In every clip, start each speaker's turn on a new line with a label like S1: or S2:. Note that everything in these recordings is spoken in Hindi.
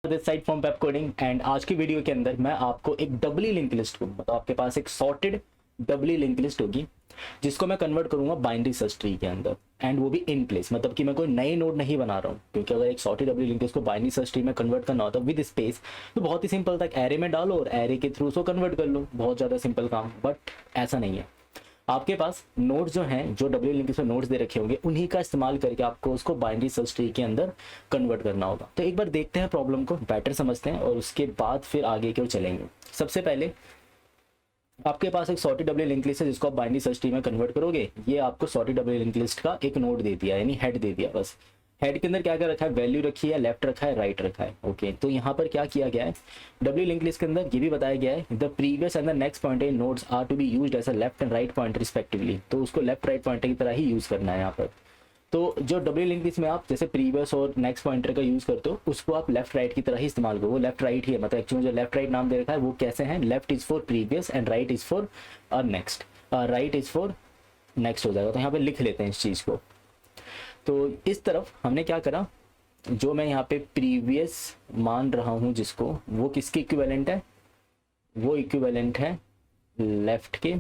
S1: This side from Pep coding and आज की वीडियो के अंदर मैं आपको एक डबली लिंक लिस्ट को मतलब आपके पास एक सॉर्टेड डबली लिंक लिस्ट होगी जिसको मैं कन्वर्ट करूंगा बाइनरी सर्च ट्री के अंदर एंड वो भी इन प्लेस। मतलब कि मैं कोई नई नोड नहीं बना रहा हूँ, क्योंकि अगर एक सॉर्टेड डबली लिंक लिस्ट को बाइनरी सर्च ट्री में कन्वर्ट करना होता है विद स्पेस तो बहुत ही सिंपल था, एरे में डालो और एरे के थ्रू उसको कन्वर्ट कर लो, बहुत ज़्यादा सिंपल काम। बट ऐसा नहीं है, आपके पास नोड्स जो हैं, जो डब्ल्यू लिंक में नोड्स दे रखे होंगे, उन्हीं का इस्तेमाल करके आपको उसको बाइनरी सर्च ट्री के अंदर कन्वर्ट करना होगा। तो एक बार देखते हैं प्रॉब्लम को, बेटर समझते हैं और उसके बाद फिर आगे की ओर चलेंगे। सबसे पहले आपके पास एक सॉर्टेड डब्ल्यू लिंक लिस्ट है जिसको आप बाइनरी सर्च ट्री में कन्वर्ट करोगे। ये आपको सॉर्टेड डब्ल्यू लिंक लिस्ट का एक नोड दे दिया, यानी हेड दे दिया। बस हेड के अंदर क्या क्या रखा है, वैल्यू रखी है, लेफ्ट रखा है, राइट रखा है। ओके, तो यहाँ पर क्या किया गया है, डब्ल्यू लिंक लिस्ट के अंदर ये भी बताया गया है the previous and the next pointer nodes are to be used as a left and right pointer respectively. तो उसको लेफ्ट राइट पॉइंटर की तरह ही यूज करना है यहाँ पर। तो जो डब्ल्यू लिंक लिस्ट में आप जैसे प्रीवियस और नेक्स्ट पॉइंटर का यूज करते हो, उसको आप लेफ्ट राइट की तरह ही इस्तेमाल करो। वो लेफ्ट राइट ही है, मतलब एक्चुअली जो लेफ्ट राइट नाम दे रखा है वो कैसे है, left is for previous and right is for next, right is for next हो जाएगा। तो यहाँ पे लिख लेते हैं इस चीज़ को। तो इस तरफ हमने क्या करा, जो मैं यहाँ पे प्रीवियस मान रहा हूँ जिसको, वो किसके इक्विवेलेंट है, वो इक्विवेलेंट है लेफ्ट के।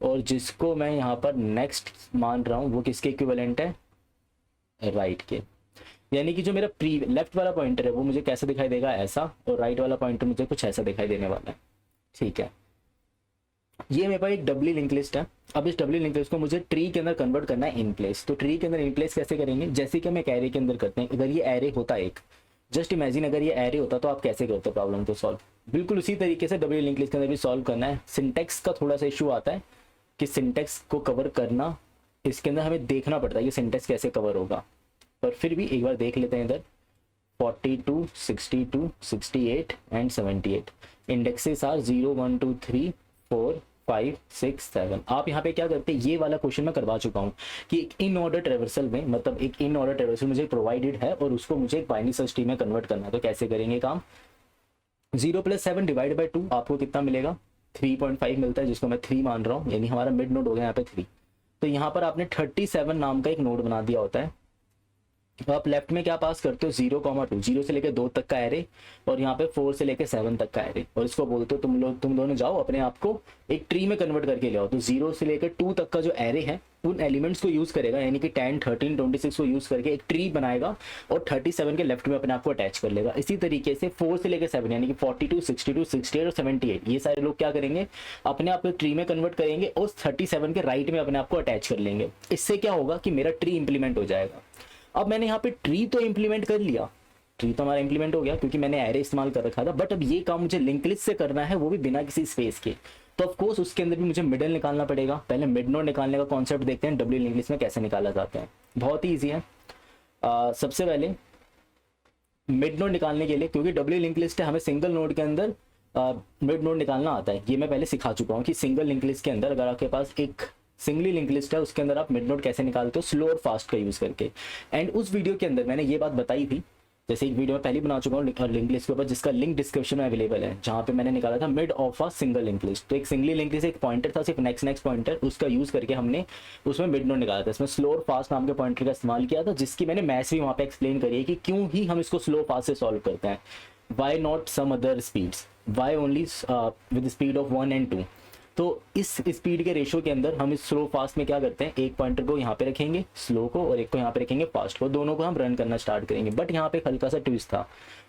S1: और जिसको मैं यहाँ पर नेक्स्ट मान रहा हूँ वो किसके इक्विवेलेंट है, राइट के। यानी कि जो मेरा लेफ्ट वाला पॉइंटर है वो मुझे कैसा दिखाई देगा, ऐसा, और राइट वाला पॉइंटर मुझे कुछ ऐसा दिखाई देने वाला है। ठीक है, ये मेरे पास एक डबली लिंक लिस्ट है। अब इस डबली लिंक लिस्ट को मुझे ट्री के अंदर कन्वर्ट करना है इन प्लेस। तो ट्री के अंदर इन प्लेस कैसे करेंगे, जैसे कि हम एक एरे के अंदर करते हैं। अगर ये एरे होता एक, जस्ट इमेजिन अगर ये एरे होता तो आप कैसे करते प्रॉब्लम को सॉल्व, बिल्कुल उसी तरीके से डबली लिंक लिस्ट के अंदर भी सॉल्व करना है। सिंटेक्स का थोड़ा सा इशू आता है कि सिंटेक्स को कवर करना, इसके अंदर हमें देखना पड़ता है कि सिंटेक्स कैसे कवर होगा, पर फिर भी एक बार देख लेते हैं। इधर 42, 62, 68 एंड 78 इंडेक्सेस आर 0, 1, 2, 3, 4, 5, 6, 7। आप यहाँ पे क्या करते हैं, ये वाला क्वेश्चन मैं करवा चुका हूँ कि एक इन ऑर्डर ट्रेवर्सल में, मतलब एक इन ऑर्डर ट्रेवर्सल मुझे प्रोवाइडेड है और उसको मुझे एक बाइनरी सर्च ट्री में कन्वर्ट करना है। तो कैसे करेंगे काम, 0 + 7 डिवाइड बाई 2 आपको कितना मिलेगा, 3.5 मिलता है, जिसको मैं 3 मान रहा हूँ, यानी हमारा मिड नोड हो गया यहाँ पे 3। तो यहाँ पर आपने 37 नाम का एक नोड बना दिया होता है। तो आप लेफ्ट में क्या पास करते हो, 0,2, 0 से लेकर 2 तक का एरे, और यहाँ पे 4 से लेकर 7 तक का एरे, और इसको बोलते हो तुम दोनों जाओ अपने आप को एक ट्री में कन्वर्ट करके ले आओ। तो 0 से लेकर 2 तक का जो एरे है उन एलिमेंट्स को यूज करेगा, यानी कि 10, 13, 26 को यूज करके एक ट्री बनाएगा और 37 के लेफ्ट में अपने आप को अटैच कर लेगा। इसी तरीके से 4 से लेकर 7 यानी कि 42, 62, 68 और 78 ये सारे लोग क्या करेंगे, अपने आप को ट्री में कन्वर्ट करेंगे और 37 के राइट में अपने आप को अटैच कर लेंगे। इससे क्या होगा कि मेरा ट्री इंप्लीमेंट हो जाएगा। अब मैंने यहाँ पे ट्री तो इंप्लीमेंट कर लिया, ट्री तो हमारा इंप्लीमेंट हो गया क्योंकि मैंने एरे इस्तेमाल कर रखा था। बट अब ये काम मुझे लिंक लिस्ट से करना है, वो भी बिना किसी स्पेस के। तो ऑफ कोर्स उसके अंदर भी मुझे मिडल निकालना पड़ेगा। पहले मिड नोड निकालने का कॉन्सेप्ट देखते हैं डब्ल्यू लिंक लिस्ट में कैसे निकाला जाता है। बहुत ही ईजी है। सबसे पहले मिड नोड निकालने के लिए, क्योंकि डब्ल्यू लिंक लिस्ट है, हमें सिंगल नोड के अंदर मिड नोड निकालना आता है। ये मैं पहले सिखा चुका हूँ कि सिंगल लिंक लिस्ट के अंदर अगर आपके पास एक सिंगली लिंक लिस्ट है, उसके अंदर आप मिड नोड कैसे निकालते हो, स्लो और फास्ट का यूज करके। एंड उस वीडियो के अंदर मैंने ये बात बताई थी, जैसे एक वीडियो में पहले बना चुका हूँ लिंक लिस्ट के ऊपर, जिसका लिंक डिस्क्रिप्शन में अवेलेबल है, जहाँ पे मैंने निकाला था mid of a single link list. तो एक सिंगली लिंक लिस्ट एक पॉइंटर था, सिर्फ नेक्स्ट पॉइंटर, उसका यूज करके हमने उसमें मिड नोड निकाला था। इसमें स्लो और फास्ट नाम के पॉइंटर का इस्तेमाल किया था, जिसकी मैंने मैथ्स भी वहाँ पे एक्सप्लेन करी है कि क्यों ही हम इसको स्लो फास्ट से सॉल्व करते हैं, why not some other speeds, why only with speed of 1 and 2। तो इस स्पीड के रेशो के अंदर हम इस स्लो फास्ट में क्या करते हैं, एक पॉइंटर को यहाँ पे रखेंगे स्लो को और एक को यहाँ पे रखेंगे फास्ट को, दोनों को हम रन करना स्टार्ट करेंगे। बट यहाँ पे हल्का सा ट्विस्ट था।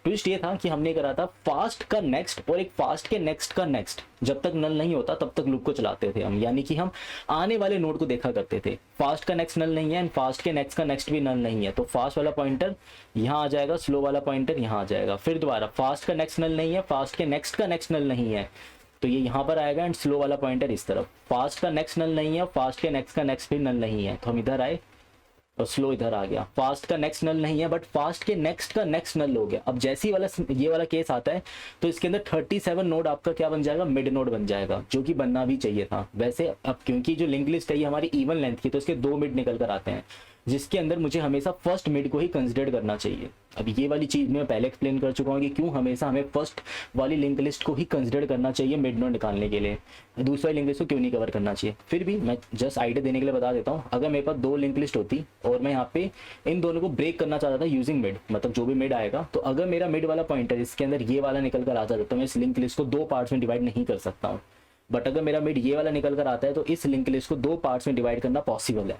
S1: ट्विस्ट ये था कि हमने करा था फास्ट का नेक्स्ट और एक फास्ट के नेक्स्ट का नेक्स्ट, जब तक नल नहीं होता तब तक लूप को चलाते थे हम। यानी कि हम आने वाले नोड को देखा करते थे, फास्ट का नेक्स्ट नल नहीं है एंड फास्ट के नेक्स्ट का नेक्स्ट भी नल नहीं है, तो फास्ट वाला पॉइंटर यहाँ आ जाएगा, स्लो वाला पॉइंटर यहाँ आ जाएगा। फिर दोबारा फास्ट का नेक्स्ट नल नहीं है, फास्ट के नेक्स्ट का नेक्स्ट नल नहीं है, तो ये यहाँ पर आएगा एंड स्लो वाला पॉइंटर इस तरफ। फास्ट का नेक्स्ट नल नहीं है, फास्ट के नेक्स्ट का नेक्स्ट भी नल नहीं है, तो हम इधर आए और स्लो इधर आ गया। फास्ट का नेक्स्ट नल नहीं है बट फास्ट के नेक्स्ट का नेक्स्ट नल हो गया। अब जैसे ही वाला ये वाला केस आता है तो इसके अंदर 37 नोड आपका क्या बन जाएगा, मिड नोड बन जाएगा, जो कि बनना भी चाहिए था वैसे। अब क्योंकि जो लिंक लिस्ट है ये हमारी इवन लेंथ की, तो इसके 2 मिड निकल कर आते हैं। जिसके अंदर मुझे हमेशा फर्स्ट मिड को ही कंसिडर करना चाहिए। अब ये वाली चीज़ मैं पहले एक्सप्लेन कर चुका हूँ कि क्यों हमेशा हमें फर्स्ट वाली लिंक लिस्ट को ही कंसिडर करना चाहिए मिड नोड निकालने के लिए, दूसरा लिंक लिस्ट को क्यों नहीं कवर करना चाहिए। फिर भी मैं जस्ट आइडिया देने के लिए बता देता हूँ, अगर मेरे पास 2 लिंक लिस्ट होती और मैं यहाँ पे इन दोनों को ब्रेक करना चाहता था यूजिंग मिड, मतलब जो भी मिड आएगा, तो अगर मेरा मिड वाला पॉइंटर इसके अंदर ये वाला निकल कर आता था तो मैं इस लिंक लिस्ट को 2 पार्ट्स में डिवाइड नहीं कर सकता हूँ। बट अगर मेरा मिड ये वाला निकल कर आता है तो इस लिंक लिस्ट को 2 पार्ट्स में डिवाइड करना पॉसिबल है।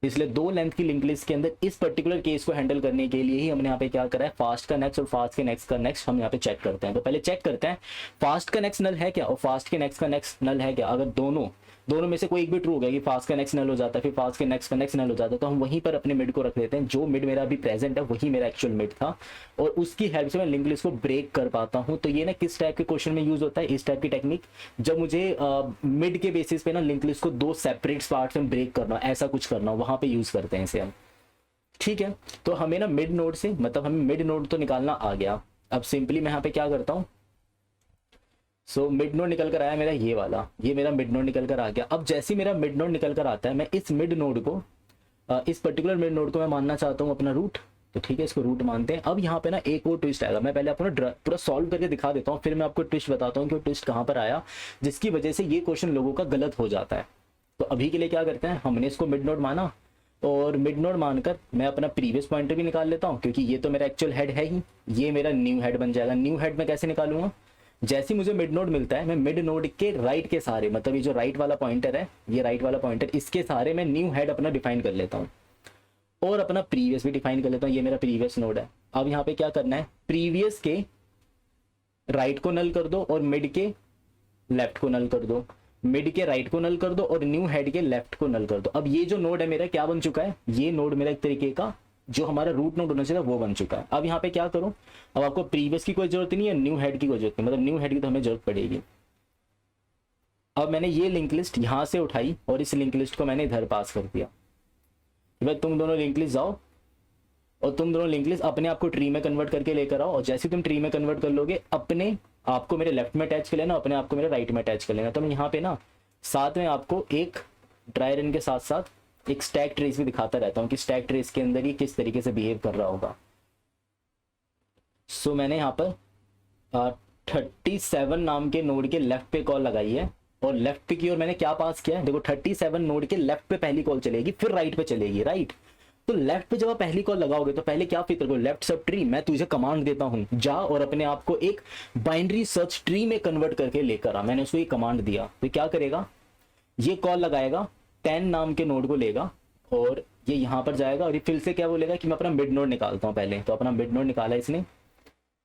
S1: इसलिए 2 लेंथ की लिंक लिस्ट के अंदर इस पर्टिकुलर केस को हैंडल करने के लिए ही हमने यहाँ पे क्या करा है, फास्ट का नेक्स्ट और फास्ट के नेक्स्ट का नेक्स्ट हम यहाँ पे चेक करते हैं। तो पहले चेक करते हैं फास्ट का नेक्स्ट नल है क्या और फास्ट के नेक्स्ट का नेक्स्ट नल है क्या। अगर दोनों में से कोई एक भी ट्रू हो गया कि फास्ट का नेक्स्ट नल हो जाता है, फिर फास्ट के नेक्स्ट का नेक्स्ट नल हो जाता है, तो हम वहीं पर अपने मिड को रख देते हैं। जो मिड मेरा अभी प्रेजेंट है वही मेरा एक्चुअल मिड था और उसकी हेल्प से मैं लिंक लिस्ट को ब्रेक कर पाता हूँ। तो ये ना किस टाइप के क्वेश्चन में यूज होता है, इस टाइप की टेक्निक, जब मुझे मिड के बेसिस पे ना लिंक लिस्ट को 2 सेपरेट पार्ट्स में ब्रेक करना, ऐसा कुछ करना, वहां पे यूज करते हैं इसे हम। ठीक है, तो हमें ना मिड नोड से, मतलब हमें मिड नोड तो निकालना आ गया। अब सिंपली मैं यहाँ पे क्या करता हूँ, सो मिड नोड निकल कर आया मेरा ये वाला, ये मेरा मिड नोड निकल कर आ गया। अब जैसे मेरा मिड नोड निकल कर आता है, मैं इस मिड नोड को, इस पर्टिकुलर मिड नोड को मैं मानना चाहता हूँ अपना रूट। तो ठीक है, इसको रूट मानते हैं। अब यहाँ पे ना एक और ट्विस्ट आएगा, मैं पहले आपको ना पूरा सॉल्व करके दिखा देता हूँ, फिर मैं आपको ट्विस्ट बताता हूँ कि वो ट्विस्ट कहाँ पर आया, जिसकी वजह से ये क्वेश्चन लोगों का गलत हो जाता है। तो अभी के लिए क्या करते हैं, हमने इसको मिड नोड माना और मिड नोड मानकर मैं अपना प्रीवियस पॉइंटर भी निकाल लेता हूँ, क्योंकि ये तो मेरा एक्चुअल हेड है ही, ये मेरा न्यू हेड बन जाएगा। न्यू हेड में कैसे निकालूंगा, जैसे मुझे मिड नोड मिलता है, मैं मिड नोड के राइट के सहारे, मतलब ये जो राइट वाला पॉइंटर है, ये राइट वाला पॉइंटर, इसके सहारे मैं न्यू हेड अपना डिफाइन कर लेता हूँ और अपना प्रीवियस भी डिफाइन कर लेता हूँ। ये मेरा प्रीवियस नोड है। अब यहाँ पे क्या करना है, प्रीवियस के राइट को नल कर दो और मिड के लेफ्ट को नल कर दो, मिड के राइट को नल कर दो और न्यू हेड के लेफ्ट को नल कर दो। अब ये जो नोड है मेरा क्या बन चुका है, ये नोड मेरा एक तरीके का जो हमारा रूट नोड होना चाहिए वो बन चुका है। अब यहाँ पे क्या करूं, अब आपको प्रीवियस की कोई जरूरत नहीं है, न्यू हेड की कोई जरूरत नहीं, मतलब न्यू हेड की तो हमें जरूरत पड़ेगी। अब मैंने ये लिंक लिस्ट यहां से उठाई और इस लिंक लिस्ट को मैंने इधर पास कर दिया। भाई तुम दोनों लिंक लिस्ट जाओ और तुम दोनों लिंक लिस्ट अपने आप को ट्री में कन्वर्ट करके लेकर आओ, और जैसे तुम ट्री में कन्वर्ट कर लोगे, अपने आपको मेरे लेफ्ट में अटैच कर लेना, अपने आपको मेरे राइट में अटैच कर लेना। तो मैं यहाँ पे ना साथ में आपको एक ड्राई रन के साथ साथ एक स्टैक ट्रेस भी दिखाता रहता हूँ कि स्टैक ट्रेस के अंदर ये किस तरीके से बिहेव कर रहा होगा। सो मैंने यहाँ पर 37 नाम के नोड के लेफ्ट पे कॉल लगाई है और लेफ्ट पे की ओर मैंने क्या पास किया है, देखो 37 नोड के लेफ्ट पे पहली कॉल चलेगी, फिर राइट पे चलेगी, राइट। तो लेफ्ट पे जब आप पहली कॉल लगाओगे तो पहले क्या फिक्र करो, लेफ्ट सब ट्री, मैं तुझे कमांड देता हूँ, जा और अपने आप को एक बाइनरी सर्च ट्री में कन्वर्ट करके लेकर आ। मैंने उसको ये कमांड दिया, तो क्या करेगा, ये कॉल लगाएगा, 10 नाम के नोड को लेगा और ये यहाँ पर जाएगा और ये फिर से क्या बोलेगा कि मैं अपना मिड नोड निकालता हूँ पहले। तो अपना मिड नोड निकाला इसने।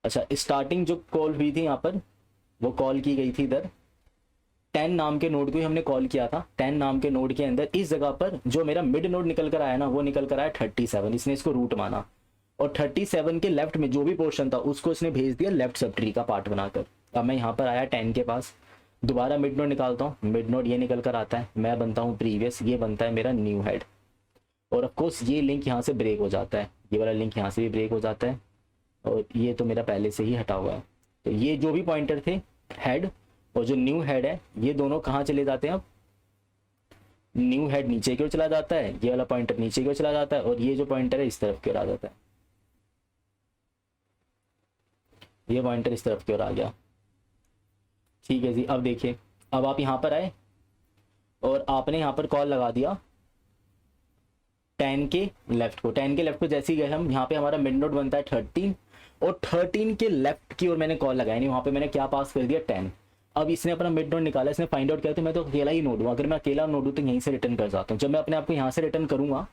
S1: अच्छा, स्टार्टिंग जो कॉल हुई थी यहाँ पर, वो कॉल की गई थी इधर 10 नाम के नोड को ही हमने कॉल किया था। 10 नाम के नोड के अंदर इस जगह पर जो मेरा मिड नोड निकल कर आया ना, वो निकल कर आया 37, इसने इसको रूट माना और 37 के लेफ्ट में जो भी पोर्शन था उसको इसने भेज दिया लेफ्ट सब ट्री का पार्ट बनाकर। अब मैं यहाँ पर आया 10 के पास, दोबारा मिड नोड निकालता हूँ, मिड नोड ये निकल कर आता है, मैं बनता हूँ प्रीवियस, ये बनता है मेरा न्यू हेड और ऑफकोर्स ये लिंक यहाँ से ब्रेक हो जाता है, ये वाला लिंक यहाँ से भी ब्रेक हो जाता है और ये तो मेरा पहले से ही हटा हुआ है। तो ये जो भी पॉइंटर थे हेड और जो न्यू हेड है, ये दोनों कहाँ चले जाते हैं, अब न्यू हेड नीचे की ओर चला जाता है, ये वाला पॉइंटर नीचे की ओर चला जाता है और ये जो पॉइंटर है इस तरफ की ओर आ जाता है, ये पॉइंटर इस तरफ की ओर आ गया। ठीक है जी, अब देखिए, अब आप यहाँ पर आए और आपने यहाँ पर कॉल लगा दिया 10 के लेफ्ट को। 10 के लेफ्ट को जैसे ही गए हम, यहाँ पे हमारा मिड नोड बनता है 13 और 13 के लेफ्ट की ओर मैंने कॉल लगाया, नहीं वहाँ पे मैंने क्या पास कर दिया 10। अब इसने अपना मिड नोड निकाला, इसने फाइंड आउट किया तो मैं तो अकेला ही नोड हूँ, अगर मैं अकेला नोड हूँ तो यहीं से रिटर्न कर जाता हूँ। जब मैं अपने आप को यहाँ से रिटर्न करूंगा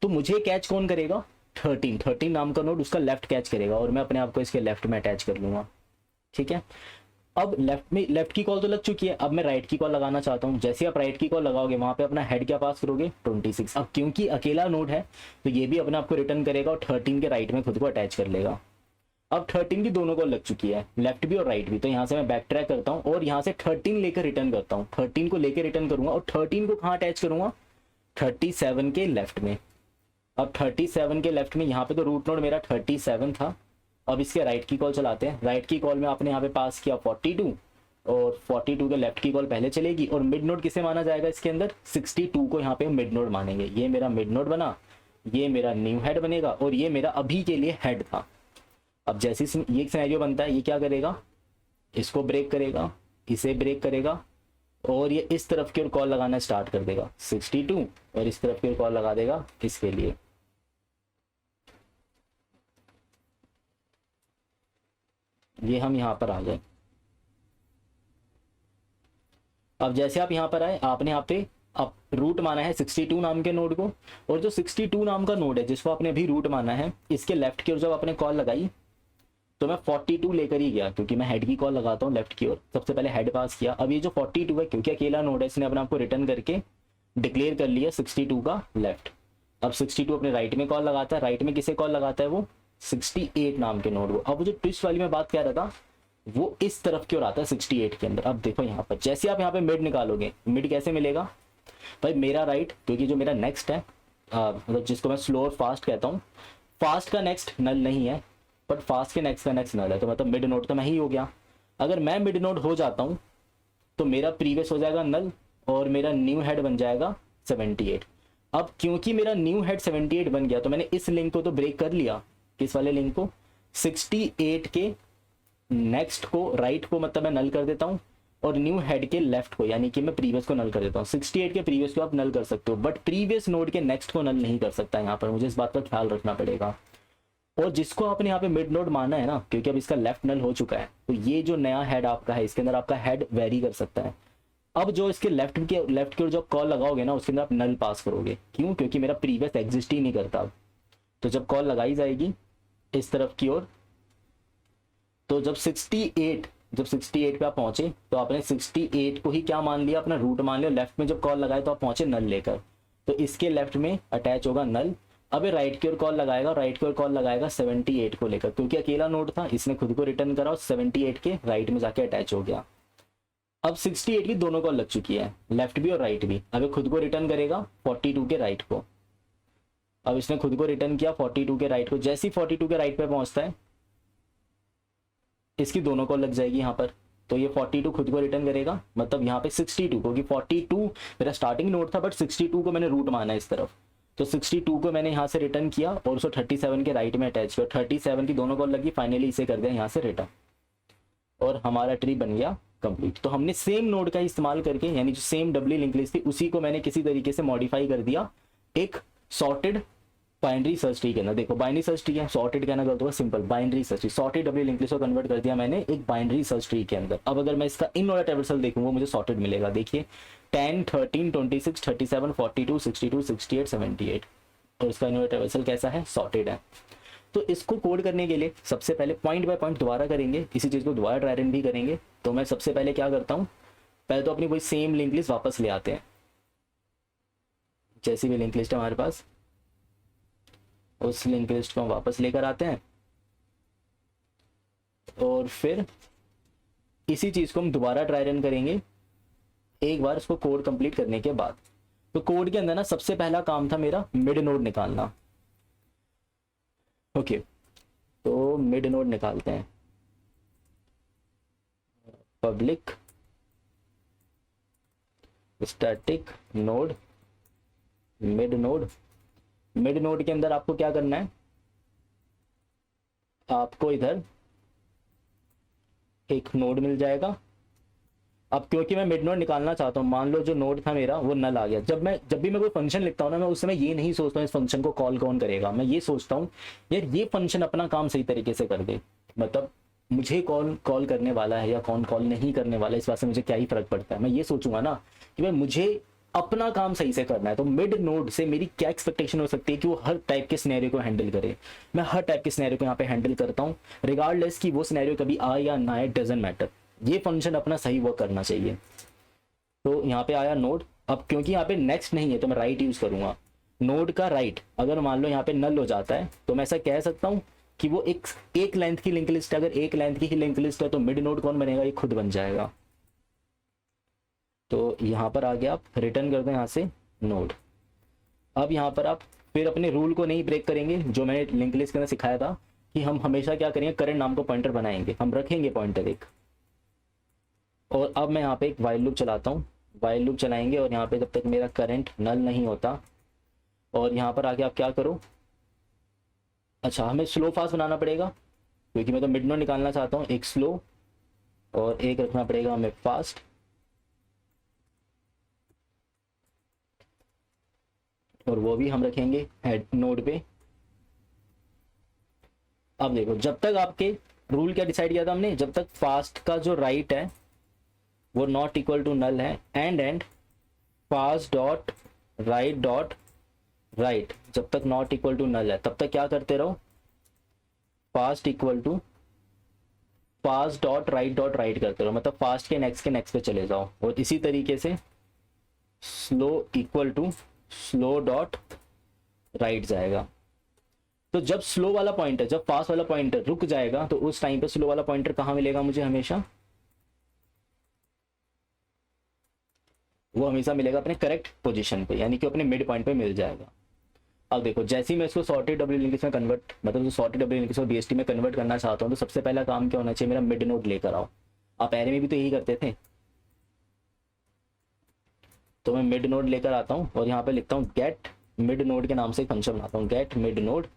S1: तो मुझे कैच कौन करेगा, 13 नाम का नोड उसका लेफ्ट कैच करेगा और मैं अपने आप को इसके लेफ्ट में अटैच कर लूंगा। ठीक है, अब लेफ्ट की कॉल तो लग चुकी है, अब मैं राइट की कॉल लगाना चाहता हूँ। जैसे आप राइट की कॉल लगाओगे वहां पे अपना हेड क्या पास करोगे 26। अब क्योंकि अकेला नोड है तो ये भी अपने आप को रिटर्न करेगा और 13 के राइट में खुद को अटैच कर लेगा। अब 13 की दोनों कॉल लग चुकी है, लेफ्ट भी और राइट भी, तो यहाँ से मैं बैक ट्रैक करता हूँ और यहाँ से 13 लेकर रिटर्न करता हूँ। 13 को लेकर रिटर्न करूंगा और 13 को कहाँ अटैच करूंगा, 37 के लेफ्ट में। अब 37 के लेफ्ट में यहाँ पे तो रूट नोड मेरा 37 था। अब इसके राइट की कॉल चलाते हैं। राइट की कॉल में आपने यहाँ पे पास किया 42 और 42 के लेफ्ट की कॉल पहले चलेगी और मिड नोड किसे माना जाएगा इसके अंदर, 62 को यहाँ पे मिड नोड मानेंगे। ये मेरा मिड नोड बना ये मेरा न्यू हेड बनेगा और ये मेरा अभी के लिए हेड था। अब जैसे ये सिनेरियो बनता है, ये क्या करेगा, इसको ब्रेक करेगा, इसे ब्रेक करेगा और ये इस तरफ की ओर कॉल लगाना स्टार्ट कर देगा 62 और इस तरफ की ओर कॉल लगा देगा इसके लिए। ये हम यहां पर आ गए। अब जैसे आप यहां पर आए, आपने यहाँ पे अब रूट माना है 62 नाम के नोड को, और जो 62 नाम का नोड है जिसको आपने अभी रूट माना है, इसके लेफ्ट की ओर जब आपने कॉल लगाई तो मैं 42 लेकर ही गया, क्योंकि मैं हेड की कॉल लगाता हूँ लेफ्ट की ओर। सबसे पहले हेड पास किया। अब ये जो 42 है, क्योंकि अकेला नोड है, इसने अपने आप को रिटर्न करके डिक्लेयर कर लिया 62 का लेफ्ट। अब 62 अपने राइट में कॉल लगाता है। राइट में किसे कॉल लगाता है, वो 68 नाम के नोड को। अब वो जो ट्विस्ट वाली मैं बात कह रहा था, वो इस तरफ की ओर आता है 68 के अंदर। अब देखो यहाँ पर जैसे आप यहाँ पे मिड निकालोगे, मिड कैसे मिलेगा भाई, मेरा राइट, क्योंकि जो मेरा नेक्स्ट है, मतलब जिसको मैं स्लो और फास्ट कहता हूँ, फास्ट का नेक्स्ट नल नहीं है बट फास्ट के नेक्स्ट का नेक्स्ट नल है, तो मतलब मिड नोड तो मैं ही हो गया। अगर मैं मिड नोड हो जाता हूँ तो मेरा प्रीवियस हो जाएगा नल और मेरा न्यू हेड बन जाएगा 78। अब क्योंकि मेरा न्यू हेड 78 बन गया तो मैंने इस लिंक को तो ब्रेक कर लिया। किस वाले लिंक को, 68 के नेक्स्ट को, राइट को मतलब मैं नल कर देता हूँ, और न्यू हेड के लेफ्ट को यानी कि मैं प्रीवियस को नल कर देता हूँ। 68 के प्रीवियस को आप नल कर सकते हो बट प्रीवियस नोड के नेक्स्ट को नल नहीं कर सकता। यहाँ पर मुझे इस बात का ख्याल रखना पड़ेगा। और जिसको आपने यहाँ पे मिड नोड माना है ना, क्योंकि अब इसका लेफ्ट नल हो चुका है, तो ये जो नया हेड आपका है, इसके अंदर आपका हेड वेरी कर सकता है। अब जो इसके लेफ्ट की ओर जो कॉल लगाओगे ना, उसके अंदर आप नल पास करोगे। क्यों, क्योंकि मेरा प्रीवियस एग्जिस्ट ही नहीं करता अब। तो जब कॉल लगाई जाएगी इस तरफ की ओर, तो जब 68 पे आप पहुंचे तो आपने 68 को ही क्या मान लिया, अपना रूट मान लिया। लेफ्ट में जब कॉल लगाए तो आप पहुंचे नल लेकर, तो इसके लेफ्ट में अटैच होगा नल। अब राइट की ओर कॉल लगाएगा, राइट की ओर कॉल लगाएगा 78 को लेकर, क्योंकि अकेला नोड था, इसने खुद को रिटर्न करा और 78 के राइट में जाके अटैच हो गया। अब 68 की दोनों कॉल लग चुकी है, लेफ्ट भी और राइट भी। अब खुद को रिटर्न करेगा 42 के राइट को। अब इसने खुद को रिटर्न किया 42 के राइट को। जैसे ही 42 के राइट पे पहुंचता है, इसकी दोनों कॉल लग जाएगी यहाँ पर, तो ये 42 खुद को रिटर्न करेगा, मतलब यहाँ पे 62, क्योंकि 42 मेरा स्टार्टिंग नोड था बट 62 को मैंने रूट माना इस तरफ, तो 62 को मैंने यहाँ से रिटर्न किया और उसको 37 के राइट में अटैच किया। 37 की दोनों कॉल लगी, फाइनली इसे कर दिया यहाँ से रिटर्न और हमारा ट्री बन गया कंप्लीट। तो हमने सेम नोड का इस्तेमाल करके, यानी जो सेम डब्ल्यू लिंक लिस्ट थी उसी को मैंने किसी तरीके से मॉडिफाई कर दिया एक सॉर्टेड बाइनरी सर्च ट्री के अंदर। देखो बाइनरी सर्च ट्री है, सॉर्टेड कहना गलत होगा, simple binary search tree, sorted W link list को कन्वर्ट कर दिया मैंने एक बाइनरी सर्च ट्री के अंदर। अब अगर मैं इसका इन ऑर्डर ट्रैवर्सल देखूंगा मुझे सॉर्टेड मिलेगा। देखिए 10, 13, 26, 37, 42, 62, 68, 78 और इसका इन ऑर्डर ट्रैवर्सल कैसा है, सॉर्टेड है। तो इसको कोड करने के लिए सबसे पहले पॉइंट बाय पॉइंट दोबारा करेंगे, इसी चीज़ को दोबारा ट्राई रन भी करेंगे। तो मैं सबसे पहले क्या करता हूँ, पहले तो अपनी कोई सेम लिंक लिस्ट वापस ले आते हैं। जैसी भी लिंक लिस्ट है हमारे पास, उस लिंक लिस्ट को हम वापस लेकर आते हैं और फिर इसी चीज़ को हम दोबारा ट्राई रन करेंगे एक बार इसको कोड कंप्लीट करने के बाद। तो कोड के अंदर ना सबसे पहला काम था मेरा मिड नोड निकालना। ओके, तो मिड नोड निकालते हैं। Public static node mid node. Mid node के अंदर आपको क्या करना है, आपको इधर एक नोड मिल जाएगा। अब क्योंकि मैं मिड नोड निकालना चाहता हूँ, मान लो जो नोड था मेरा वो नल आ गया। जब भी मैं कोई फंक्शन लिखता हूँ ना, मैं उस समय ये नहीं सोचता हूँ इस फंक्शन को कॉल कौन करेगा, मैं ये सोचता हूँ यार ये फंक्शन अपना काम सही तरीके से कर दे। मतलब मुझे कॉल करने वाला है या कौन कॉल नहीं करने वाला है, इस बात से मुझे क्या ही फर्क पड़ता है। मैं ये सोचूंगा ना कि भाई मुझे अपना काम सही से करना है। तो मिड नोड से मेरी क्या एक्सपेक्टेशन हो सकती है कि वो हर टाइप के सिनेरियो को हैंडल करे। मैं हर टाइप के सिनेरियो को यहाँ पे हैंडल करता हूँ, रिगार्डलेस कि वो सिनेरियो कभी आए या ना आए, डजंट मैटर। ये फंक्शन अपना सही वर्क करना चाहिए। तो यहाँ पे आया नोड। अब क्योंकि यहाँ पे नेक्स्ट नहीं है तो मैं राइट यूज करूंगा। नोड का राइट अगर मान लो यहाँ पे नल हो जाता है तो मैं ऐसा कह सकता हूँ कि वो एक लेंथ की लिंक लिस्ट है। अगर एक लेंथ की ही लिंक लिस्ट है तो मिड नोड कौन बनेगा, ये खुद बन जाएगा। तो यहाँ पर आगे आप रिटर्न कर दें यहाँ से नोड। अब यहाँ पर आप फिर अपने रूल को नहीं ब्रेक करेंगे जो मैंने लिंक लिस्ट के अंदर सिखाया था कि हम हमेशा क्या करेंगे, करंट नाम को पॉइंटर बनाएंगे, हम रखेंगे पॉइंटर एक। और अब मैं यहाँ पे एक वाइल लूप चलाता हूँ, वाइल लूप चलाएंगे और यहाँ पे जब तक मेरा करंट नल नहीं होता और यहाँ पर आके आप क्या करो, अच्छा हमें स्लो फास्ट बनाना पड़ेगा क्योंकि मैं तो मिड नोड निकालना चाहता हूँ। एक स्लो और एक रखना पड़ेगा हमें फास्ट, और वो भी हम रखेंगे हेड नोड पे। अब देखो, जब तक आपके रूल क्या डिसाइड किया था हमने, जब तक फास्ट का जो राइट है वो नॉट इक्वल टू नल है, एंड फास्ट डॉट राइट जब तक नॉट इक्वल टू नल है तब तक क्या करते रहो, fast equal to fast dot right करते रहो, मतलब फास्ट के नेक्स्ट पे चले जाओ। और इसी तरीके से slow equal to slow dot right जाएगा। तो जब स्लो वाला पॉइंटर, जब फास्ट वाला पॉइंटर रुक जाएगा तो उस टाइम पे स्लो वाला पॉइंटर कहाँ मिलेगा मुझे, हमेशा वो हमेशा मिलेगा अपने करेक्ट पोजीशन पे, यानी कि अपने मिड पॉइंट पे मिल जाएगा। अब देखो, जैसे ही मैं इसको सॉर्टेड डब्ल्यू लिंक में कन्वर्ट, मतलब सॉर्टेड डब्ल्यू लिंक को बीएसटी में कन्वर्ट करना चाहता हूँ, तो सबसे पहला काम क्या होना चाहिए, मेरा मिड नोड लेकर आओ। आप एरे में भी तो यही करते थे। तो मैं मिड नोड लेकर आता हूँ और यहाँ पे लिखता हूँ गेट मिड नोड के नाम से एक फंक्शन बनाता हूँ, गेट मिड नोड,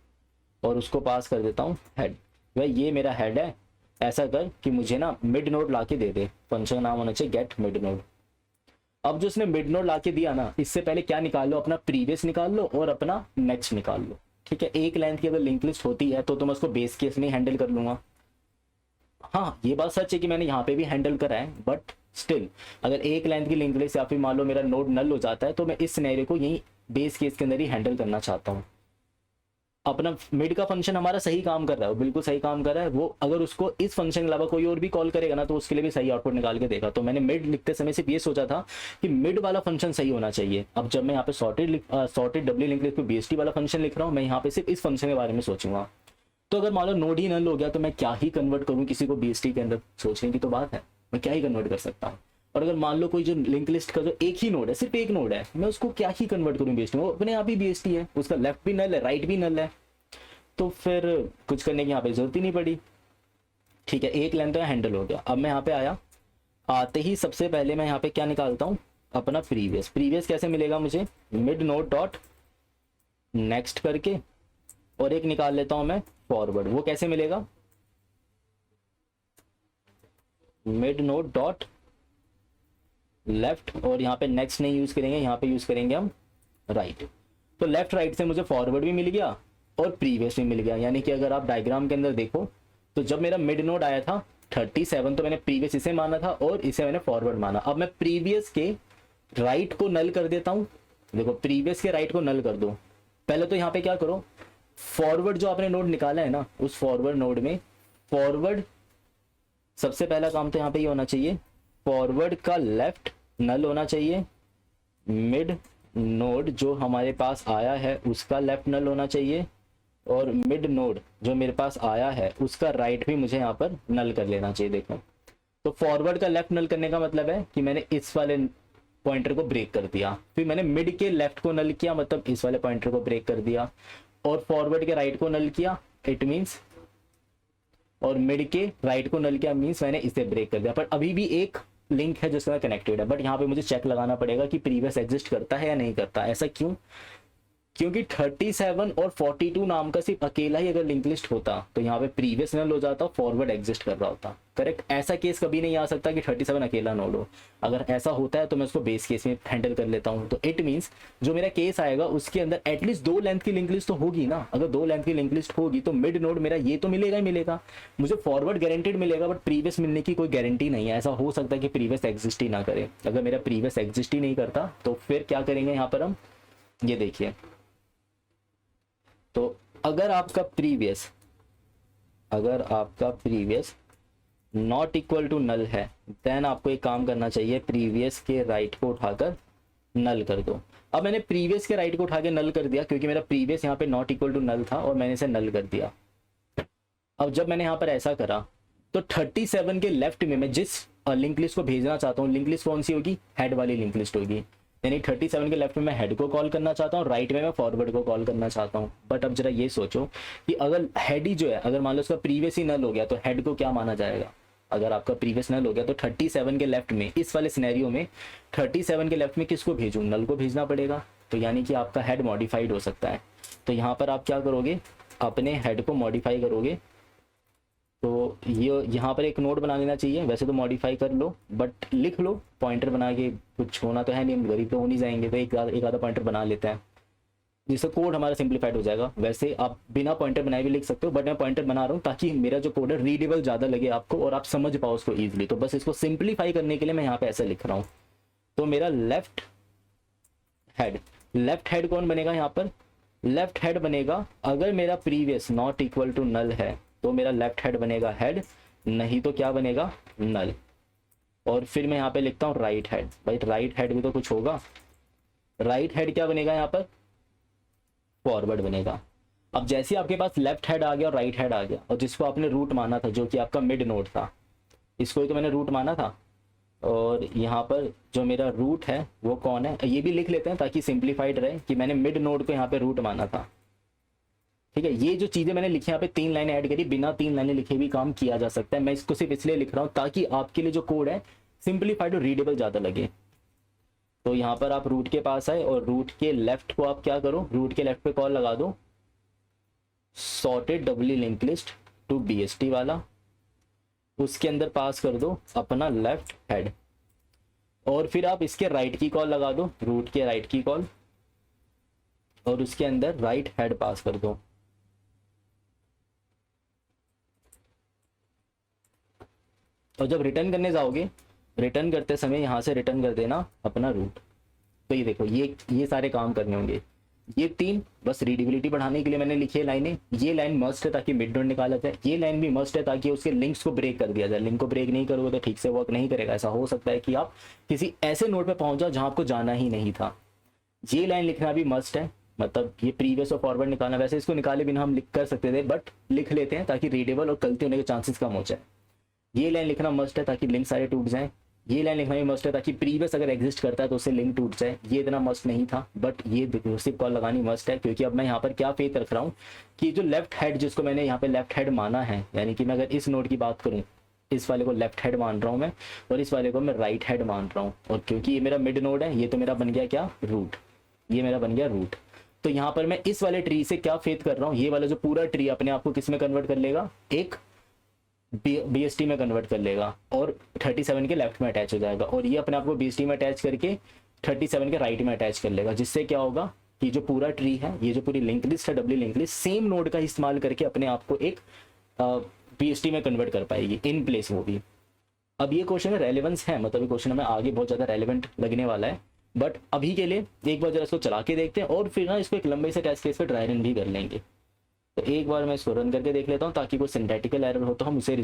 S1: और उसको पास कर देता हूँ हेड। भाई ये मेरा हेड है, ऐसा कर कि मुझे ना मिड नोड ला के दे दे। फंक्शन का नाम होना चाहिए गेट मिड नोड। अब जो उसने मिड नोड ला के दिया ना, इससे पहले क्या निकाल लो, अपना प्रीवियस निकाल लो और अपना नेक्स्ट निकाल लो। ठीक है, एक लेंथ की अगर लिंक लिस्ट होती है तो मैं उसको बेस केस में हैंडल कर लूंगा। हाँ, ये बात सच है कि मैंने यहाँ पे भी हैंडल करा है, बट स्टिल अगर एक लेंथ की लिंक लिस्ट या फिर मान लो मेरा नोड नल हो जाता है तो मैं इस सिनेरियो को यही बेस केस के अंदर ही हैंडल करना चाहता हूँ। अपना मिड का फंक्शन हमारा सही काम कर रहा है, वो बिल्कुल सही काम कर रहा है। वो अगर उसको इस फंक्शन के अलावा कोई और भी कॉल करेगा ना तो उसके लिए भी सही आउटपुट निकाल के देगा। तो मैंने मिड लिखते समय सिर्फ ये सोचा था कि मिड वाला फंक्शन सही होना चाहिए। अब जब मैं यहाँ पे सॉर्टेड डब्ल्यू लिंक लिस्ट पे बीएसटी वाला फंक्शन लिख रहा हूँ, मैं यहाँ पे सिर्फ इस फंक्शन के बारे में सोचूंगा। तो अगर मान लो नोड ही नल हो गया तो मैं क्या ही कन्वर्ट करूँ, किसी को बीएसटी के अंदर सोचने की तो बात है, मैं क्या ही कन्वर्ट कर सकता हूँ। और अगर मान लो कोई जो लिंक लिस्ट का जो एक ही नोड है, सिर्फ एक नोड है, मैं उसको क्या ही कन्वर्ट करूँ बीएसटी में, वो अपने आप ही बीएसटी है, उसका लेफ्ट भी नल है राइट भी नल है, तो फिर कुछ करने की यहाँ पे जरूरत ही नहीं पड़ी। ठीक है, एक लेंथ तो हैंडल हो गया। अब मैं यहाँ पे आया, आते ही सबसे पहले मैं यहाँ पे क्या निकालता हूँ, अपना प्रीवियस। प्रीवियस कैसे मिलेगा मुझे, मिड नोड डॉट नेक्स्ट करके, और एक निकाल लेता हूँ मैं फॉरवर्ड। वो कैसे मिलेगा, मिड नोड डॉट लेफ्ट, और यहाँ पे नेक्स्ट नहीं यूज करेंगे, यहाँ पे यूज करेंगे हम राइट। तो लेफ्ट राइट से मुझे फॉरवर्ड भी मिल गया और प्रीवियस भी मिल गया। यानी कि अगर आप डायग्राम के अंदर देखो तो जब मेरा मिड नोड आया था 37, तो मैंने प्रीवियस इसे माना था और इसे मैंने फॉरवर्ड माना। अब मैं प्रीवियस के राइट को नल कर देता हूँ। देखो, प्रीवियस के राइट को नल कर दो। पहले तो यहाँ पे क्या करो, फॉरवर्ड जो आपने नोड निकाला है ना, उस फॉरवर्ड नोड में फॉरवर्ड सबसे पहला काम तो यहाँ पे ये होना चाहिए, फॉरवर्ड का लेफ्ट नल होना चाहिए, मिड नोड जो हमारे पास आया है उसका लेफ्ट नल होना चाहिए, और मिड नोड जो मेरे पास आया है उसका राइट भी मुझे यहाँ पर नल कर लेना चाहिए। देखो, तो फॉरवर्ड का लेफ्ट नल करने का मतलब है कि मैंने इस वाले पॉइंटर को ब्रेक कर दिया, फिर मैंने मिड के लेफ्ट को नल किया, मतलब इस वाले पॉइंटर को ब्रेक कर दिया, और फॉरवर्ड के राइट को नल किया, इट मीन्स, और मिड के राइट को नल किया मीन्स मैंने इसे ब्रेक कर दिया। पर अभी भी एक लिंक है जिसका कनेक्टेड है, बट यहाँ पे मुझे चेक लगाना पड़ेगा कि प्रीवियस एग्जिस्ट करता है या नहीं करता। ऐसा क्यों, क्योंकि 37 और 42 नाम का सिर्फ अकेला ही अगर लिंक लिस्ट होता तो यहाँ पे प्रीवियस नल हो जाता, फॉरवर्ड एग्जिस्ट कर रहा होता। करेक्ट, ऐसा केस कभी नहीं आ सकता कि 37 अकेला नोड हो। अगर ऐसा होता है तो मैं उसको बेस केस में हैंडल कर लेता हूँ। तो इट मीन्स जो मेरा केस आएगा उसके अंदर एटलीस्ट 2 लेंथ की लिंक लिस्ट तो होगी ना। अगर 2 लेंथ की लिंक लिस्ट होगी तो मिड नोड मेरा ये तो मिलेगा ही मिलेगा, मुझे फॉरवर्ड गारंटेड मिलेगा, बट प्रीवियस मिलने की कोई गारंटी नहीं है। ऐसा हो सकता है कि प्रीवियस एग्जिस्ट ही ना करे। अगर मेरा प्रीवियस एग्जिस्ट ही नहीं करता तो फिर क्या करेंगे यहाँ पर हम, ये देखिए, तो अगर आपका previous not equal to null है, देन आपको एक काम करना चाहिए, प्रीवियस के राइट को उठाकर नल कर दो। अब मैंने प्रीवियस के राइट को उठा के नल कर दिया क्योंकि मेरा प्रीवियस यहाँ पे नॉट इक्वल टू नल था और मैंने इसे नल कर दिया। अब जब मैंने यहाँ पर ऐसा करा तो 37 के लेफ्ट में मैं जिस लिंक लिस्ट को भेजना चाहता हूँ, लिंक लिस्ट कौन सी होगी, हेड वाली लिंक लिस्ट होगी। यानी 37 के लेफ्ट में मैं हेड को कॉल करना चाहता हूँ, राइट में मैं फॉरवर्ड को कॉल करना चाहता हूँ। बट अब जरा ये सोचो कि अगर हेड ही जो है, अगर मान लो उसका प्रीवियस ही नल हो गया तो हेड को क्या माना जाएगा। अगर आपका प्रीवियस नल हो गया तो 37 के लेफ्ट में, इस वाले सिनेरियो में 37 के लेफ्ट में किसको भेजूं, नल को भेजना पड़ेगा। तो यानी कि आपका हेड मॉडिफाइड हो सकता है। तो यहाँ पर आप क्या करोगे, अपने हेड को मॉडिफाई करोगे। तो ये यहाँ पर एक नोट बना लेना चाहिए, वैसे तो मॉडिफाई कर लो बट लिख लो, पॉइंटर बना के, कुछ होना तो है नहीं, हम गरीब तो हो नहीं जाएंगे, तो एक आधा पॉइंटर बना लेते हैं जिससे कोड हमारा सिंप्लीफाइड हो जाएगा। वैसे आप बिना पॉइंटर बनाए भी लिख सकते हो, बट मैं पॉइंटर बना रहा हूँ ताकि मेरा जो कोड है रीडेबल ज़्यादा लगे आपको और आप समझ पाओ उसको ईजिली। तो बस इसको सिंप्लीफाई करने के लिए मैं यहाँ पे ऐसे लिख रहा हूँ। तो मेरा लेफ्ट हेड कौन बनेगा यहाँ पर, लेफ्ट हेड बनेगा, अगर मेरा previous not equal to null है तो मेरा लेफ्ट हेड बनेगा हेड, नहीं तो क्या बनेगा, नल। और फिर मैं यहाँ पे लिखता हूँ राइट हेड। भाई राइट हेड भी तो कुछ होगा, राइट हेड क्या बनेगा यहाँ पर, फॉरवर्ड बनेगा। अब जैसे ही आपके पास लेफ्ट हेड आ गया और राइट हेड आ गया, और जिसको आपने रूट माना था जो कि आपका मिड नोड था, इसको ही तो मैंने रूट माना था, और यहाँ पर जो मेरा रूट है वो कौन है, ये भी लिख लेते हैं ताकि सिंप्लीफाइड रहे कि मैंने मिड नोड को यहाँ पे रूट माना था। ठीक है, ये जो चीज़ें मैंने लिखी यहाँ पे 3 लाइनें ऐड करी, बिना 3 लाइनें लिखे भी काम किया जा सकता है। मैं इसको सिर्फ इसलिए लिख रहा हूँ ताकि आपके लिए जो कोड है सिंप्लीफाइड और रीडेबल ज़्यादा लगे। तो यहाँ पर आप रूट के पास आए और रूट के लेफ्ट को आप क्या करो, रूट के लेफ्ट पे कॉल लगा दो sorted W link list to BST वाला, उसके अंदर पास कर दो अपना लेफ्ट हेड, और फिर आप इसके राइट की कॉल लगा दो, रूट के राइट की कॉल, और उसके अंदर राइट हेड पास कर दो। और जब रिटर्न करने जाओगे, रिटर्न करते समय यहाँ से रिटर्न कर देना अपना रूट। तो ये देखो, ये सारे काम करने होंगे। ये 3 बस रीडेबिलिटी बढ़ाने के लिए मैंने लिखी है लाइनें। ये लाइन मस्ट है ताकि मिड नोड निकाला जाए, ये लाइन भी मस्ट है ताकि उसके लिंक्स को ब्रेक कर दिया जाए। लिंक को ब्रेक नहीं करोगे तो ठीक से वर्क नहीं करेगा। ऐसा हो सकता है कि आप किसी ऐसे नोड पे पहुंच जाओ जहां आपको जाना ही नहीं था। ये लाइन लिखना भी मस्ट है, मतलब ये प्रीवियस और फॉरवर्ड निकालना। वैसे इसको निकाले बिना हम लिख कर सकते थे, बट लिख लेते हैं ताकि रीडेबल और गलती होने के चांसेस कम हो जाए। ये लाइन लिखना मस्ट है ताकि लिंक सारे टूट जाएं। ये लाइन लिखना भी मस्ट है ताकि प्रीवियस अगर एग्जिस्ट करता है तो उससे लिंक टूट जाए। ये इतना मस्ट नहीं था, बट ये रिकर्सिव कॉल लगानी मस्ट है, क्योंकि अब मैं यहाँ पर क्या फेथ रख रहा हूँ कि जो लेफ्ट हेड जिसको मैंने यहाँ पे लेफ्ट हेड माना है, यानी कि मैं अगर इस नोड की बात करूँ, इस वाले को लेफ्ट हेड मान रहा हूँ मैं, और इस वाले को मैं राइट हेड मान रहा हूँ। और क्योंकि ये मेरा मिड नोड है, ये तो मेरा बन गया क्या, रूट। ये मेरा बन गया रूट। तो यहाँ पर मैं इस वाले ट्री से क्या फेथ कर रहा हूँ, ये वाला जो पूरा ट्री अपने आप को किस में कन्वर्ट कर लेगा, एक BST में कन्वर्ट कर लेगा, और 37 के लेफ्ट में अटैच हो जाएगा, और ये अपने आप को BST में अटैच करके 37 के राइट में अटैच कर लेगा। जिससे क्या होगा कि जो पूरा ट्री है, ये जो पूरी लिंक लिस्ट है, W link list, same node का इस्तेमाल करके अपने आप को एक BST में कन्वर्ट कर पाएगी इन प्लेस वो भी। अब ये क्वेश्चन में रेलेवेंस है, मतलब ये क्वेश्चन हमें आगे बहुत ज़्यादा रेलेवेंट लगने वाला है, बट अभी के लिए एक बार जरा इसको चला के देखते हैं, और फिर ना इसको एक लंबे से टेस्ट केस पे ड्राई रन भी कर लेंगे। तो एक बार मैं इसको रन करके देख लेता हूँ ताकि कोई सिंथेटिकल एरर हो तो हम उसे